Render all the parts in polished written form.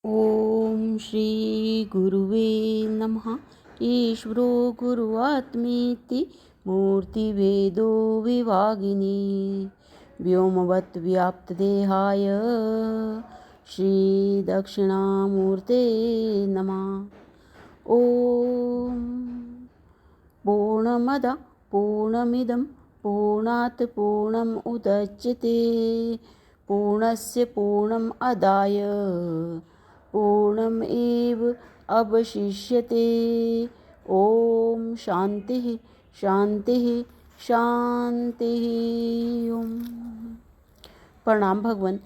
ओम श्री गुरुवे नमः। ईश्वरो गुरुआत्मेति मूर्तिभेदो विभागिनी व्योमवत् व्याप्तदेहाय श्री दक्षिणामूर्ते नमः। ओम पूर्णमद पूर्णमिदं पूर्णात् पूर्णम् उदच्यते पूर्णस्य पूर्णम् आदाय पूर्णम् एव अवशिष्यते। ओम शांतिः शांतिः शांतिः। ओम। प्रणाम भगवान।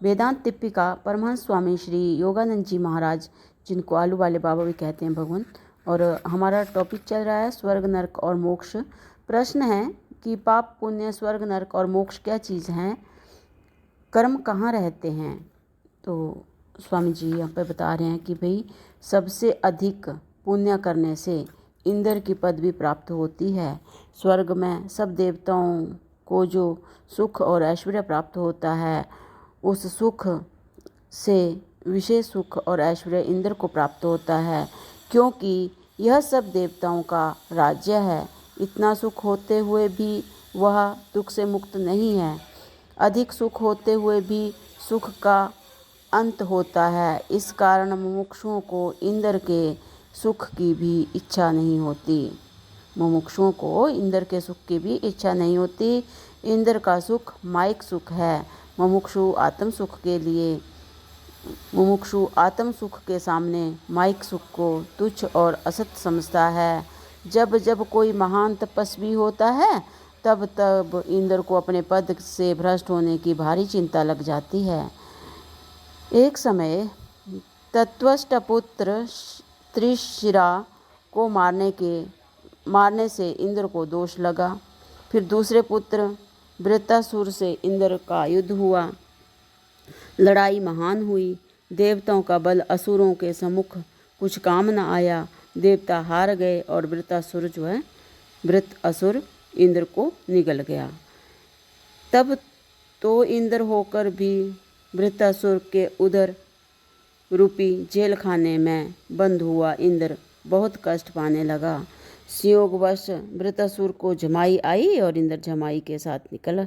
वेदांत टिप्पिका परमहंस स्वामी श्री योगानंद जी महाराज, जिनको आलू वाले बाबा भी कहते हैं भगवान। और हमारा टॉपिक चल रहा है स्वर्ग नरक और मोक्ष। प्रश्न है कि पाप पुण्य स्वर्ग नरक और मोक्ष क्या चीज़ हैं, कर्म कहाँ रहते हैं। तो स्वामी जी यहाँ पे बता रहे हैं कि भाई सबसे अधिक पुण्य करने से इंद्र की पदवी प्राप्त होती है। स्वर्ग में सब देवताओं को जो सुख और ऐश्वर्य प्राप्त होता है, उस सुख से विशेष सुख और ऐश्वर्य इंद्र को प्राप्त होता है, क्योंकि यह सब देवताओं का राज्य है। इतना सुख होते हुए भी वह दुख से मुक्त नहीं है। अधिक सुख होते हुए भी सुख का अंत होता है। इस कारण मुमुक्षुओं को इंद्र के सुख की भी इच्छा नहीं होती। मुमुक्षुओं को इंद्र के सुख की भी इच्छा नहीं होती। इंद्र का सुख माइक सुख है। मुमुक्षु आत्म सुख के सामने माइक सुख को तुच्छ और असत समझता है। जब जब कोई महान तपस्वी होता है, तब तब इंद्र को अपने पद से भ्रष्ट होने की भारी चिंता लग जाती है। एक समय तत्वष्टपुत्र त्रिशिरा को मारने से इंद्र को दोष लगा। फिर दूसरे पुत्र वृत्तासुर से इंद्र का युद्ध हुआ। लड़ाई महान हुई। देवताओं का बल असुरों के सम्मुख कुछ काम न आया। देवता हार गए और वृत्तासुर इंद्र को निगल गया। तब तो इंद्र होकर भी वृत्तासुर के उदर रूपी जेल खाने में बंद हुआ इंद्र बहुत कष्ट पाने लगा। संयोगवश वृत्तासुर को जमाई आई और इंद्र जमाई के साथ निकल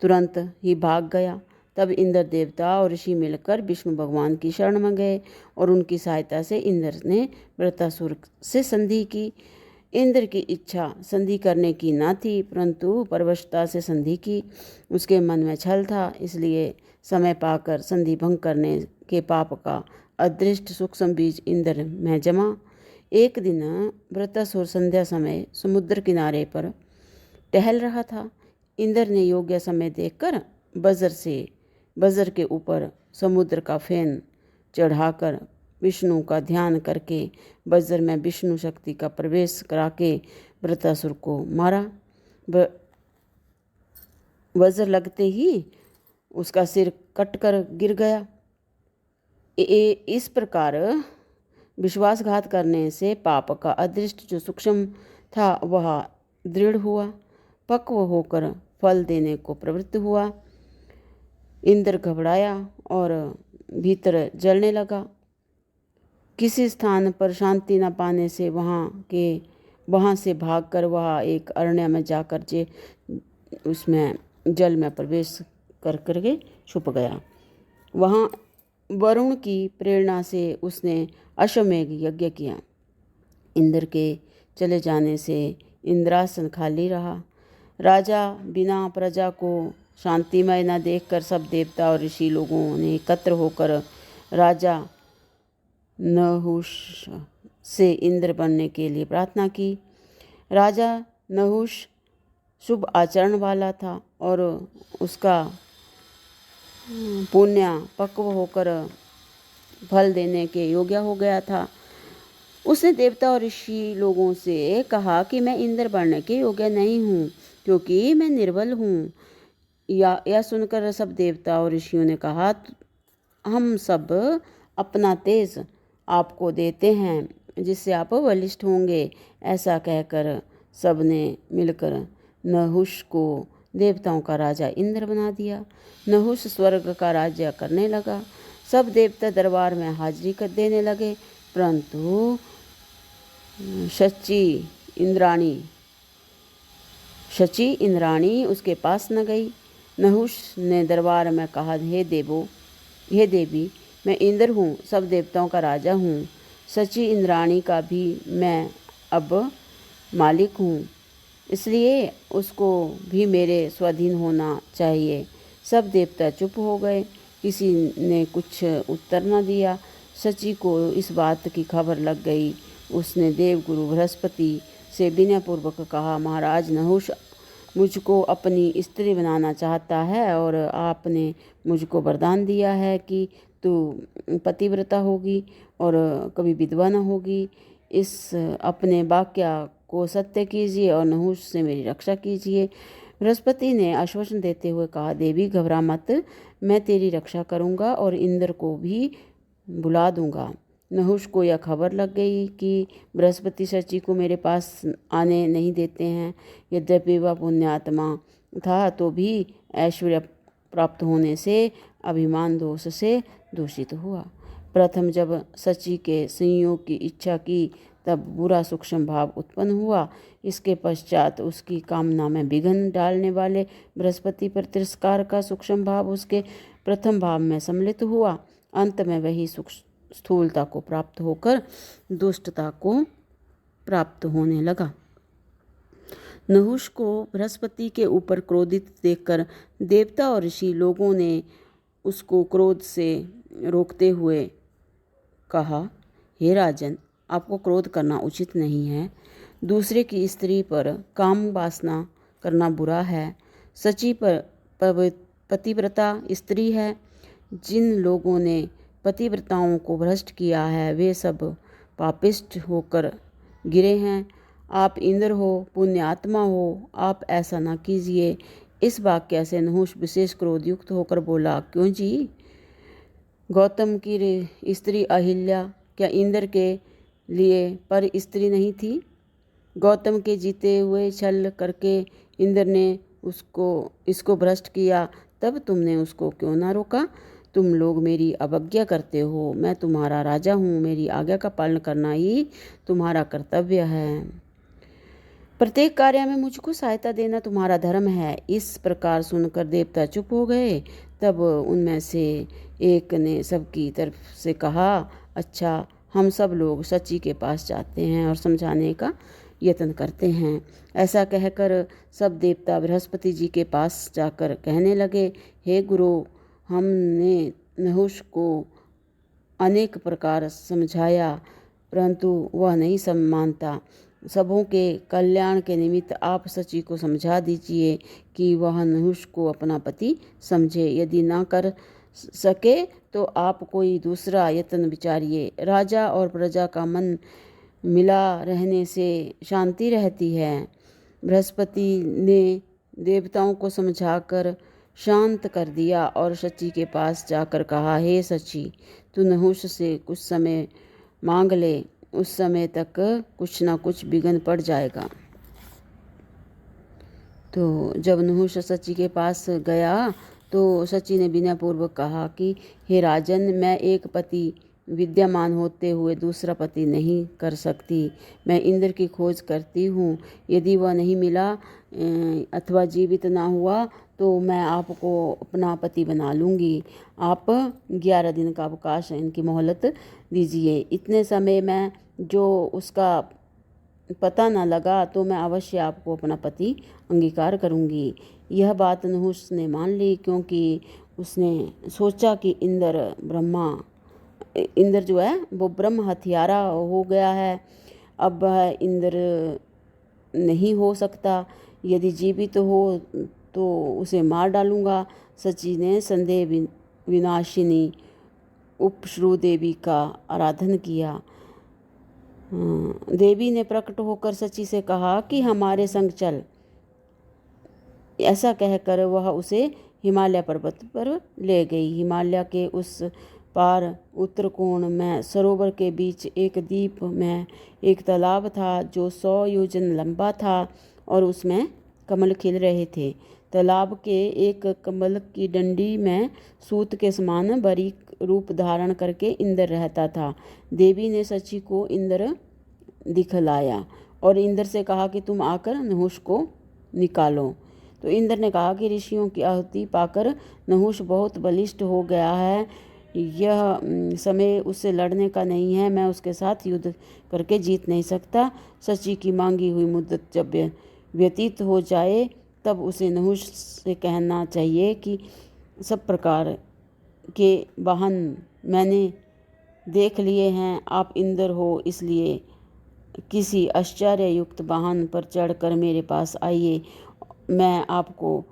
तुरंत ही भाग गया। तब इंद्र देवता और ऋषि मिलकर विष्णु भगवान की शरण में गए और उनकी सहायता से इंद्र ने वृत्तासुर से संधि की। इंद्र की इच्छा संधि करने की न थी, परंतु परवशता से संधि की। उसके मन में छल था, इसलिए समय पाकर संधि भंग करने के पाप का अदृष्ट सूक्ष्म बीज इंद्र में जमा। एक दिन वृत्तासुर संध्या समय समुद्र किनारे पर टहल रहा था। इंद्र ने योग्य समय देखकर वज्र के ऊपर समुद्र का फेन चढ़ाकर विष्णु का ध्यान करके वज्र में विष्णु शक्ति का प्रवेश करा के वृत्तासुर को मारा। वज्र लगते ही उसका सिर कटकर गिर गया। इस प्रकार विश्वासघात करने से पाप का अदृष्ट जो सूक्ष्म था वह दृढ़ हुआ, पक्व होकर फल देने को प्रवृत्त हुआ। इंद्र घबराया और भीतर जलने लगा। किसी स्थान पर शांति न पाने से वहाँ से भागकर वह एक अरण्य में जाकर उसमें जल में प्रवेश करके छुप गया। वहाँ वरुण की प्रेरणा से उसने अश्वमेघ यज्ञ किया। इंद्र के चले जाने से इंद्रासन खाली रहा। राजा बिना प्रजा को शांतिमय न देखकर सब देवता और ऋषि लोगों ने एकत्र होकर राजा नहुष से इंद्र बनने के लिए प्रार्थना की। राजा नहुष शुभ आचरण वाला था और उसका पुण्य पक्व होकर फल देने के योग्य हो गया था। उसने देवता और ऋषि लोगों से कहा कि मैं इंद्र बनने के योग्य नहीं हूँ, क्योंकि मैं निर्बल हूँ। यह सुनकर सब देवता और ऋषियों ने कहा, हम सब अपना तेज आपको देते हैं, जिससे आप बलिष्ठ होंगे। ऐसा कहकर सबने मिलकर नहुष को देवताओं का राजा इंद्र बना दिया। नहुष स्वर्ग का राज्य करने लगा। सब देवता दरबार में हाजिरी कर देने लगे, परंतु शची इंद्राणी उसके पास न गई। नहुष ने दरबार में कहा, हे देवी, मैं इंद्र हूँ, सब देवताओं का राजा हूँ। शची इंद्राणी का भी मैं अब मालिक हूँ, इसलिए उसको भी मेरे स्वाधीन होना चाहिए। सब देवता चुप हो गए, किसी ने कुछ उत्तर न दिया। शची को इस बात की खबर लग गई। उसने देवगुरु बृहस्पति से विनयपूर्वक कहा, महाराज, नहुष मुझको अपनी स्त्री बनाना चाहता है और आपने मुझको वरदान दिया है कि तू पतिव्रता होगी और कभी विधवा न होगी। इस अपने वाक्य को सत्य कीजिए और नहुष से मेरी रक्षा कीजिए। बृहस्पति ने आश्वासन देते हुए कहा, देवी घबरा मत, मैं तेरी रक्षा करूँगा और इंद्र को भी बुला दूँगा। नहुष को यह खबर लग गई कि बृहस्पति शची को मेरे पास आने नहीं देते हैं। यद्यपि वह पुण्यात्मा था तो भी ऐश्वर्य प्राप्त होने से अभिमान दोष से दूषित हुआ। प्रथम जब शची के संयोग की इच्छा की तब बुरा सूक्ष्म भाव उत्पन्न हुआ। इसके पश्चात उसकी कामना में विघ्न डालने वाले बृहस्पति पर तिरस्कार का सूक्ष्म भाव उसके प्रथम भाव में सम्मिलित हुआ। अंत में वही स्थूलता को प्राप्त होकर दुष्टता को प्राप्त होने लगा। नहुष को बृहस्पति के ऊपर क्रोधित देखकर देवता और ऋषि लोगों ने उसको क्रोध से रोकते हुए कहा, हे राजन, आपको क्रोध करना उचित नहीं है। दूसरे की स्त्री पर काम वासना करना बुरा है। शची पर पतिव्रता स्त्री है। जिन लोगों ने पतिव्रताओं को भ्रष्ट किया है वे सब पापिष्ट होकर गिरे हैं। आप इंद्र हो, पुण्यात्मा हो, आप ऐसा न कीजिए। इस वाक्य से नहुष विशेष क्रोधयुक्त होकर बोला, क्यों जी? गौतम की स्त्री अहिल्या क्या इंद्र के लिए पर स्त्री नहीं थी? गौतम के जीते हुए छल करके इंद्र ने इसको भ्रष्ट किया, तब तुमने उसको क्यों ना रोका? तुम लोग मेरी अवज्ञा करते हो। मैं तुम्हारा राजा हूँ, मेरी आज्ञा का पालन करना ही तुम्हारा कर्तव्य है। प्रत्येक कार्य में मुझको सहायता देना तुम्हारा धर्म है। इस प्रकार सुनकर देवता चुप हो गए। तब उनमें से एक ने सबकी तरफ से कहा, अच्छा, हम सब लोग शची के पास जाते हैं और समझाने का यत्न करते हैं। ऐसा कहकर सब देवता बृहस्पति जी के पास जाकर कहने लगे, हे गुरु, हमने नहुष को अनेक प्रकार समझाया, परंतु वह नहीं मानता। सबों के कल्याण के निमित्त आप शची को समझा दीजिए कि वह नहुष को अपना पति समझे। यदि ना कर सके तो आप कोई दूसरा यत्न विचारिए। राजा और प्रजा का मन मिला रहने से शांति रहती है। बृहस्पति ने देवताओं को समझाकर शांत कर दिया और शची के पास जाकर कहा, हे शची, तू नहुष से कुछ समय मांग ले, उस समय तक कुछ ना कुछ विघ्न पड़ जाएगा। तो जब नहुष शची के पास गया तो शची ने विनयपूर्वक कहा कि हे राजन, मैं एक पति विद्यमान होते हुए दूसरा पति नहीं कर सकती। मैं इंद्र की खोज करती हूँ। यदि वह नहीं मिला अथवा जीवित ना हुआ तो मैं आपको अपना पति बना लूँगी। आप 11 दिन का अवकाश, इनकी मोहलत दीजिए। इतने समय में जो उसका पता न लगा तो मैं अवश्य आपको अपना पति अंगीकार करूँगी। यह बात नहुष ने मान ली, क्योंकि उसने सोचा कि इंद्र जो है वो ब्रह्म हत्यारा हो गया है। अब वह इंद्र नहीं हो सकता। यदि जीवित हो तो उसे मार डालूँगा। शची ने संदेह विनाशिनी उपश्रु देवी का आराधन किया। देवी ने प्रकट होकर शची से कहा कि हमारे संग चल। ऐसा कहकर वह उसे हिमालय पर्वत पर ले गई। हिमालय के उस पार उत्तर कोण में सरोवर के बीच एक द्वीप में एक तालाब था जो 100 योजन लंबा था और उसमें कमल खिल रहे थे। तालाब के एक कमल की डंडी में सूत के समान बारीक रूप धारण करके इंद्र रहता था। देवी ने शची को इंद्र दिखलाया और इंद्र से कहा कि तुम आकर नहुष को निकालो। तो इंद्र ने कहा कि ऋषियों की आहुति पाकर नहुष बहुत बलिष्ठ हो गया है, यह समय उससे लड़ने का नहीं है, मैं उसके साथ युद्ध करके जीत नहीं सकता। शची की मांगी हुई मुद्दत जब व्यतीत हो जाए तब उसे नहुष से कहना चाहिए कि सब प्रकार के वाहन मैंने देख लिए हैं, आप इंद्र हो, इसलिए किसी आश्चर्ययुक्त वाहन पर चढ़कर मेरे पास आइए, मैं आपको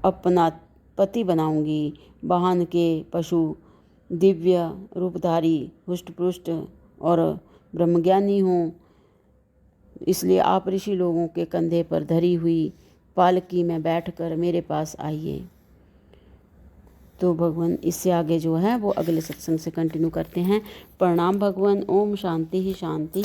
अपना पति बनाऊंगी। वाहन के पशु दिव्य रूपधारी, हुष्टपुष्ट और ब्रह्मज्ञानी हों, इसलिए आप ऋषि लोगों के कंधे पर धरी हुई पालकी में बैठकर मेरे पास आइए। तो भगवान इससे आगे जो है वो अगले सत्संग से कंटिन्यू करते हैं। प्रणाम भगवान। ओम शांति ही शांति।